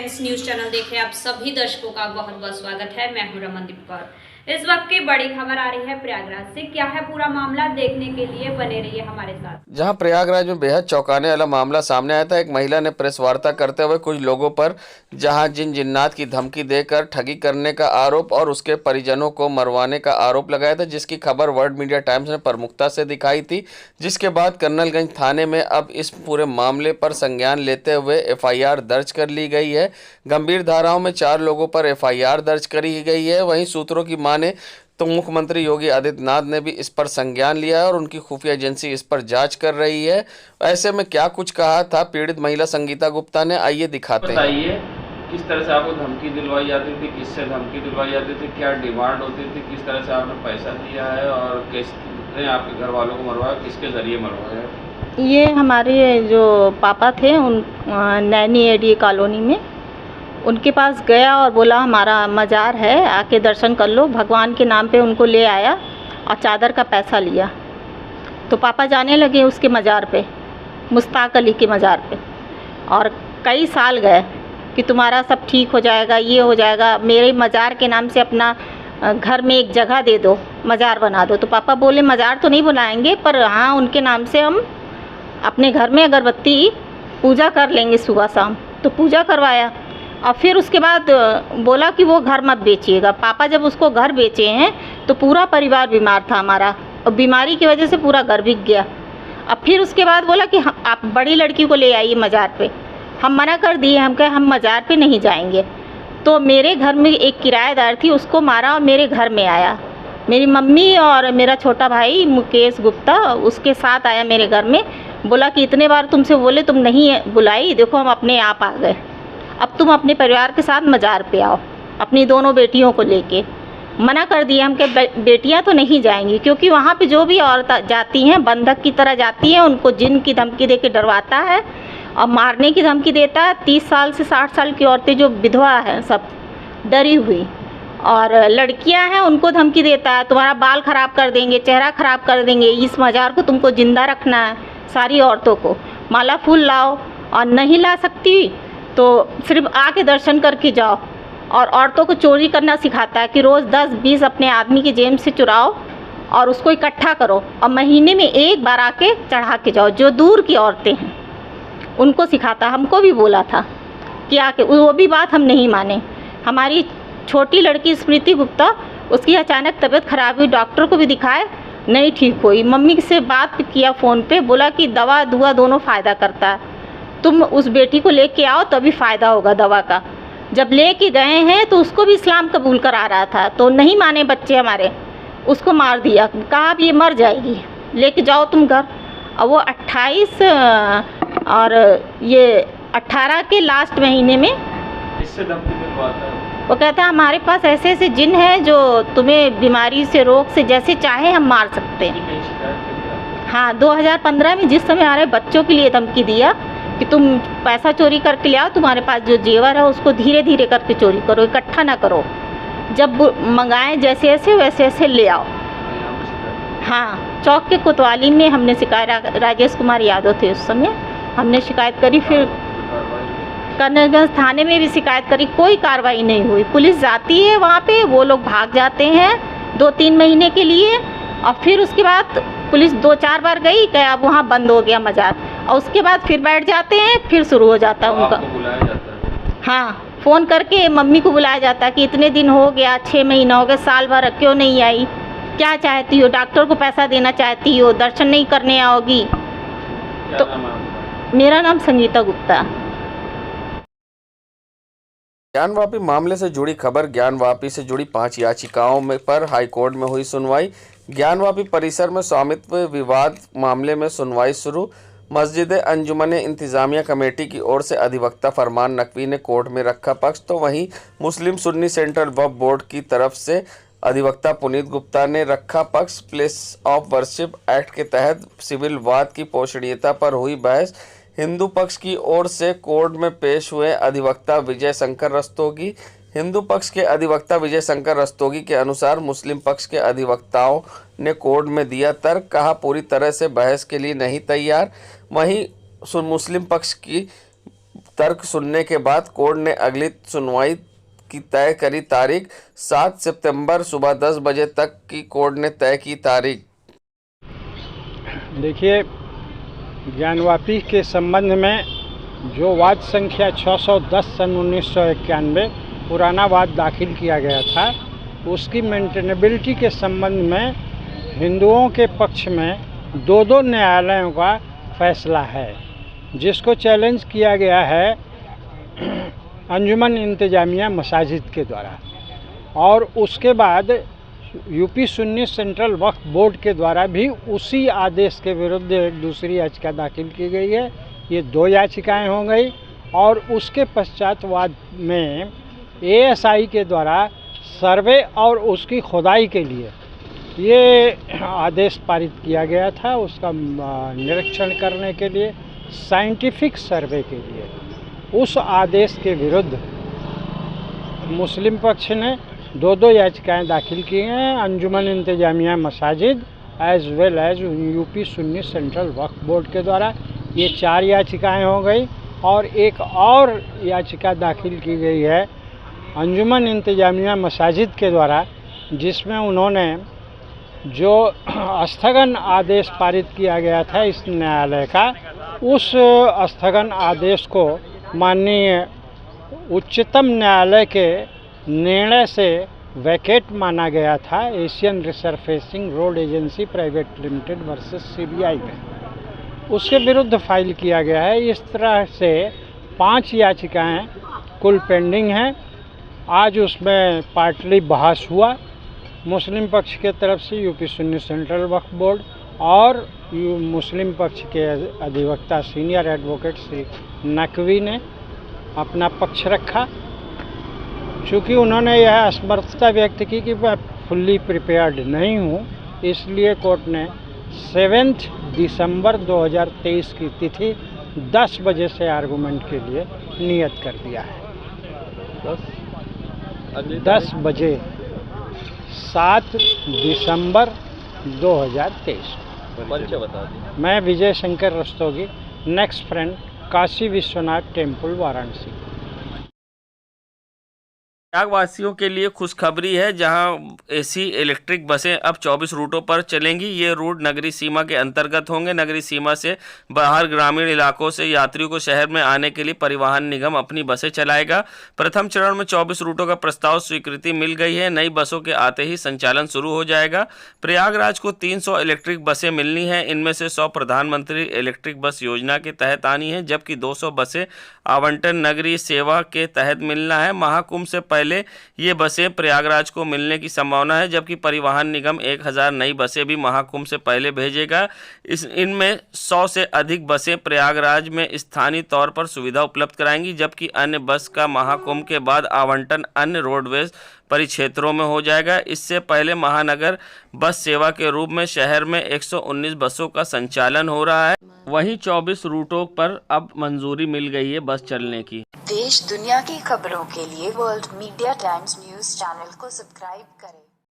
Times news channel देख रहे आप सभी दर्शकों का बहुत बहुत स्वागत है। मैं हूं रमनदीप कौर। इस वक्त की बड़ी खबर आ रही है प्रयागराज से। क्या है पूरा मामला, देखने के लिए बने रहिए हमारे साथ। जहां प्रयागराज में बेहद चौंकाने वाला मामला सामने आया था। एक महिला ने प्रेस वार्ता करते हुए कुछ लोगों पर जहां जिन्नात की धमकी देकर ठगी करने का आरोप और उसके परिजनों को मरवाने का आरोप लगाया था, जिसकी खबर वर्ल्ड मीडिया टाइम्स ने प्रमुखता से दिखाई थी। जिसके बाद कर्नलगंज थाने में अब इस पूरे मामले पर संज्ञान लेते हुए एफआईआर दर्ज कर ली गई है। गंभीर धाराओं में 4 लोगों पर एफआईआर दर्ज करी गई है। वहीं सूत्रों की माने तो मुख्यमंत्री योगी आदित्यनाथ ने भी इस पर संज्ञान लिया है और उनकी खुफिया एजेंसी इस पर जांच कर रही है। ऐसे में क्या कुछ कहा था पीड़ित महिला संगीता गुप्ता ने, आइए दिखाते हैं। बताइए, किस तरह से आपको धमकी दिलवाई जाती थी, किससे धमकी दिलवाई जाती थी, क्या डिमांड होती थी, किस तरह से आपने पैसा दिया है और किसने आपके घर वालों को मरवाया, किसके ज़रिए मरवाया? ये हमारे जो पापा थे उन नैनी एडी कॉलोनी में, उनके पास गया और बोला हमारा मज़ार है, आके दर्शन कर लो। भगवान के नाम पे उनको ले आया और चादर का पैसा लिया। तो पापा जाने लगे उसके मज़ार पे, मुश्ताक अली के मज़ार पे, और कई साल गए कि तुम्हारा सब ठीक हो जाएगा, ये हो जाएगा, मेरे मज़ार के नाम से अपना घर में एक जगह दे दो, मज़ार बना दो। तो पापा बोले मज़ार तो नहीं बनाएंगे, पर हाँ उनके नाम से हम अपने घर में अगरबत्ती पूजा कर लेंगे सुबह शाम। तो पूजा करवाया और फिर उसके बाद बोला कि वो घर मत बेचिएगा। पापा जब उसको घर बेचे हैं तो पूरा परिवार बीमार था हमारा, और बीमारी की वजह से पूरा घर बिक गया। अब फिर उसके बाद बोला कि आप बड़ी लड़की को ले आइए मज़ार पे। हम मना कर दिए, हम कहे हम मज़ार पे नहीं जाएंगे। तो मेरे घर में एक किराएदार थी, उसको मारा और मेरे घर में आया। मेरी मम्मी और मेरा छोटा भाई मुकेश गुप्ता उसके साथ आया मेरे घर में। बोला कि इतने बार तुमसे बोले तुम नहीं बुलाई, देखो हम अपने आप आ गए, अब तुम अपने परिवार के साथ मज़ार पे आओ अपनी दोनों बेटियों को लेके। मना कर दिया, हम के बेटियां तो नहीं जाएंगी, क्योंकि वहाँ पे जो भी औरत जाती हैं बंधक की तरह जाती हैं, उनको जिन की धमकी दे के डरवाता है और मारने की धमकी देता है। 30 साल से 60 साल की औरतें जो विधवा हैं सब डरी हुई, और लड़कियां हैं उनको धमकी देता है, तुम्हारा बाल ख़राब कर देंगे, चेहरा ख़राब कर देंगे, इस मज़ार को तुमको ज़िंदा रखना है। सारी औरतों को माला फूल लाओ, और नहीं ला सकती तो सिर्फ आके दर्शन करके जाओ। और औरतों को चोरी करना सिखाता है कि रोज़ 10-20 अपने आदमी की जेब से चुराओ और उसको इकट्ठा करो और महीने में एक बार आके चढ़ा के जाओ। जो दूर की औरतें हैं उनको सिखाता। हमको भी बोला था कि आके, वो भी बात हम नहीं माने। हमारी छोटी लड़की स्मृति गुप्ता, उसकी अचानक तबीयत खराब हुई, डॉक्टर को भी दिखाए, नहीं ठीक हुई। मम्मी से बात किया फ़ोन पे, बोला कि दवा दुआ दोनों फ़ायदा करता है, तुम उस बेटी को लेके आओ तभी फ़ायदा होगा दवा का। जब लेके गए हैं तो उसको भी इस्लाम कबूल करा रहा था, तो नहीं माने बच्चे हमारे, उसको मार दिया। कहा अब ये मर जाएगी, लेके जाओ तुम घर। और वो 28 और ये 18 के लास्ट महीने में इससे धमकी दिलवाता है। वो कहता है हमारे पास ऐसे ऐसे जिन हैं जो तुम्हें बीमारी से, रोग से, जैसे चाहे हम मार सकते हैं। कहीं शिकायत करता? हाँ, 2015 में जिस समय हमारे बच्चों के लिए धमकी दिया कि तुम पैसा चोरी करके ले आओ, तुम्हारे पास जो जेवर है उसको धीरे धीरे करके चोरी करो, इकट्ठा ना करो, जब मंगाएं जैसे ऐसे वैसे ऐसे ले आओ। हाँ, चौक के कोतवाली में हमने शिकायत, राजेश कुमार यादव थे उस समय, हमने शिकायत करी। फिर कर्नलगंज थाने में भी शिकायत करी, कोई कार्रवाई नहीं हुई। पुलिस जाती है वहाँ पे, वो लोग भाग जाते हैं 2-3 महीने के लिए, और फिर उसके बाद पुलिस 2-4 बार गई, क्या अब वहाँ बंद हो गया मज़ार, और उसके बाद फिर बैठ जाते हैं, फिर शुरू हो जाता है उनका। आपको बुलाया जाता है? हाँ, फ़ोन करके मम्मी को बुलाया जाता है कि इतने दिन हो गया, 6 महीना हो गए, साल भर क्यों नहीं आई, क्या चाहती हो, डॉक्टर को पैसा देना चाहती हो, दर्शन नहीं करने आओगी। क्या नाम है आपका? मेरा नाम संगीता गुप्ता। ज्ञानवापी मामले से जुड़ी खबर। ज्ञानवापी से जुड़ी 5 याचिकाओं में पर हाईकोर्ट में हुई सुनवाई। ज्ञानवापी परिसर में स्वामित्व विवाद मामले में सुनवाई शुरू। मस्जिद अंजुमन इंतजामिया कमेटी की ओर से अधिवक्ता फरमान नकवी ने कोर्ट में रखा पक्ष, तो वहीं मुस्लिम सुन्नी सेंट्रल वक्फ बोर्ड की तरफ से अधिवक्ता पुनीत गुप्ता ने रखा पक्ष। प्लेस ऑफ वर्शिप एक्ट के तहत सिविल वाद की पोषणीयता पर हुई बहस। हिंदू पक्ष की ओर से कोर्ट में पेश हुए अधिवक्ता विजय शंकर रस्तोगी। हिंदू पक्ष के अधिवक्ता विजय शंकर रस्तोगी के अनुसार मुस्लिम पक्ष के अधिवक्ताओं ने कोर्ट में दिया तर्क, कहा पूरी तरह से बहस के लिए नहीं तैयार। वहीं मुस्लिम पक्ष की तर्क सुनने के बाद कोर्ट ने अगली सुनवाई की तय करी तारीख 7 सितंबर सुबह 10 बजे तक की कोर्ट ने तय की तारीख। देखिए, ज्ञानवापी के संबंध में जो वाद संख्या 610 सन 1991 पुराना वाद दाखिल किया गया था, उसकी मेंटेनेबिलिटी के संबंध में हिंदुओं के पक्ष में दो न्यायालयों का फैसला है, जिसको चैलेंज किया गया है अंजुमन इंतजामिया मसाजिद के द्वारा, और उसके बाद UP Sunni Central Waqf Board के द्वारा भी उसी आदेश के विरुद्ध एक दूसरी याचिका दाखिल की गई है। ये 2 याचिकाएं हो गई, और उसके पश्चात वाद में ASI के द्वारा सर्वे और उसकी खुदाई के लिए ये आदेश पारित किया गया था, उसका निरीक्षण करने के लिए, साइंटिफिक सर्वे के लिए। उस आदेश के विरुद्ध मुस्लिम पक्ष ने 2 याचिकाएं दाखिल की हैं, Anjuman Intezamia Masajid as well as UP Sunni Central Waqf Board के द्वारा। ये 4 याचिकाएं हो गई, और एक और याचिका दाखिल की गई है अंजुमन इंतजामिया मसाजिद के द्वारा, जिसमें उन्होंने जो स्थगन आदेश पारित किया गया था इस न्यायालय का, उस स्थगन आदेश को माननीय उच्चतम न्यायालय के निर्णय से वैकेट माना गया था Asian Resurfacing Road Agency Private Limited versus CBI में, उसके विरुद्ध फाइल किया गया है। इस तरह से 5 याचिकाएं कुल पेंडिंग हैं। आज उसमें पार्टली बहस हुआ मुस्लिम पक्ष के तरफ से UP Sunni Central Waqf board, और मुस्लिम पक्ष के अधिवक्ता सीनियर एडवोकेट श्री नकवी ने अपना पक्ष रखा। चूँकि उन्होंने यह असमर्थता व्यक्त की कि मैं फुल्ली प्रिपेयर्ड नहीं हूँ, इसलिए कोर्ट ने 7 दिसंबर 2023 की तिथि 10 बजे से आर्गूमेंट के लिए नियत कर दिया है। 10 बजे 7 दिसंबर 2023। मैं Vijay Shankar Rastogi, next friend, Kashi Vishwanath temple, Varanasi. प्रयागवासियों के लिए खुशखबरी है, जहां AC इलेक्ट्रिक बसें अब 24 रूटों पर चलेंगी। ये रूट नगरीय सीमा के अंतर्गत होंगे। नगरीय सीमा से बाहर ग्रामीण इलाकों से यात्रियों को शहर में आने के लिए परिवहन निगम अपनी बसें चलाएगा। प्रथम चरण में 24 रूटों का प्रस्ताव स्वीकृति मिल गई है। नई बसों के आते ही संचालन शुरू हो जाएगा। प्रयागराज को 300 इलेक्ट्रिक बसें मिलनी हैं। इनमें से 100 प्रधानमंत्री इलेक्ट्रिक बस योजना के तहत आनी है, जबकि 200 बसें आवंटन नगरीय सेवा के तहत मिलना है। महाकुंभ से पहले ये बसें प्रयागराज को मिलने की संभावना है, जबकि परिवहन निगम 1000 नई बसें भी महाकुंभ से पहले भेजेगा। इनमें 100 से अधिक बसें प्रयागराज में स्थानीय तौर पर सुविधा उपलब्ध कराएंगी, जबकि अन्य बस का महाकुंभ के बाद आवंटन अन्य रोडवेज परिक्षेत्रों में हो जाएगा। इससे पहले महानगर बस सेवा के रूप में शहर में 119 बसों का संचालन हो रहा है। वहीं 24 रूटों पर अब मंजूरी मिल गई है बस चलने की। देश दुनिया की खबरों के लिए world media times news channel को सब्सक्राइब करें।